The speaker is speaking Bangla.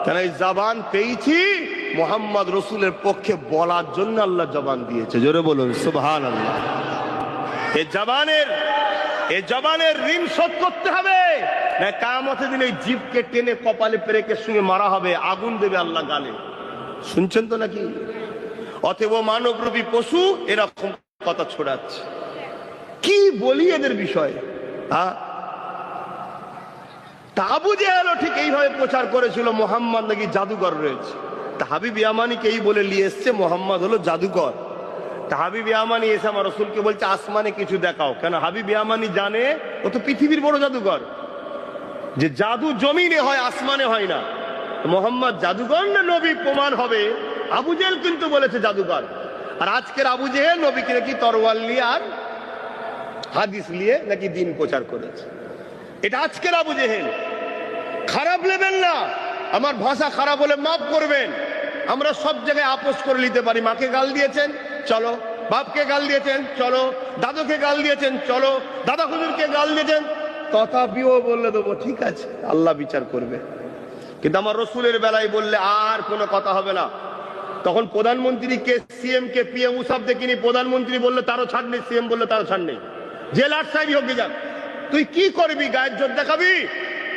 কেন এই জবান পেয়েছি মোহাম্মদ রসুলের পক্ষে বলার জন্য আল্লাহ জবান দিয়েছে। জোরে বলুন সুবহানাল্লাহ। এই জবানের ঋণ শোধ করতে হবে, না কিয়ামতের দিন এই জিভকে টেনে কপালে পেরেকের সঙ্গে মারা হবে, আগুন দেবে আল্লাহ গালে। শুনছেন তো নাকি? অতএব মানবরূপী পশু এরকম কথা ছড়াচ্ছে। কি বলি এদের বিষয়ে? তা আবু জেহেলও ঠিক এইভাবে প্রচার করেছিল মোহাম্মদ নাকি জাদুকর রয়েছে। তা হাবিব ইয়ামানিকে এই বলে নিয়ে এসছে মোহাম্মদ হলো জাদুকর। তা হাবিব ইয়ামানি এসে আমার রসুলকে বলছে আসমানে কিছু দেখাও। কেন হাবিব ইয়ামানি জানে ও তো পৃথিবীর বড় জাদুকর, যে জাদু জমিনে হয় আসমানে হয় না। মোহাম্মদ জাদুকর না নবী প্রমাণ হবে। আবু জেহেল কিন্তু বলেছে জাদুকর। আর আজকের আবু জেহেল নবীকে নাকি তরোয়াল নিয়ে আর হাদিস নিয়ে নাকি দিন প্রচার করেছে। এটা আজকের আবু জেহেল। খারাপ নেবেন না, আমার ভাষা খারাপ হলে মাফ করবেন। আমরা সব জায়গায় আপোষ করে নিতে পারি। মাকে গাল দিয়েছেন, চলো। বাপকে গাল দিয়েছেন, চলো। দাদুকে গাল দিয়েছেন, চলো। দাদা হুজুরকে গাল দিয়েছেন, তথাপিও বললে দেবো, ঠিক আছে, আল্লাহ বিচার করবে। কিন্তু আমার রসুলের বেলায় বললে আর কোনো কথা হবে না। তখন প্রধানমন্ত্রীকে, সিএম কে, পিএম উসব দেখিনি। প্রধানমন্ত্রী বললে তারও ছাড় নেই, সিএম বললে তারও ছাড় নেই। জেল 8 সাহেবই হোক যাক, তুই কি করবি? গায়ের জোর দেখাবি?